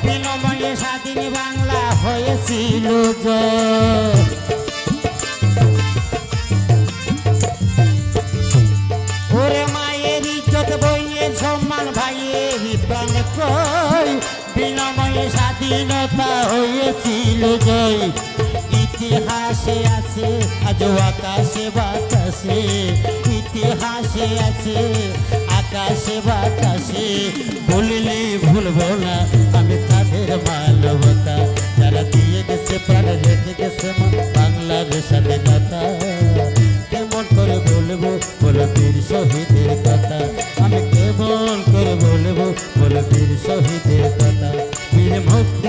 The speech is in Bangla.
বিনিময়ে স্বাধীন বাংলা হয়েছিল জয়। ওরে মায়ের ইজ্জত বইয়ের সম্মান ভাইয়ের প্রাণ কই, বিনিময়ে স্বাধীনতা হয়েছিল জয়। ইতিহাসে আছে আজ আকাশে বাতাসে, ইতিহাসে আছে আকাশে বাতাসে, ভুললে ভুলবো না আমি তাদের মানবতা, যারা দিয়ে গেছে প্রাণ রেখে গেছে বাংলার স্বাধীনতা। কেমন করে বলবো বলো বীর শহীদের কথা, আমি কেমন করে বলবো বলো বীর শহীদের কথা। বীর মুক্তি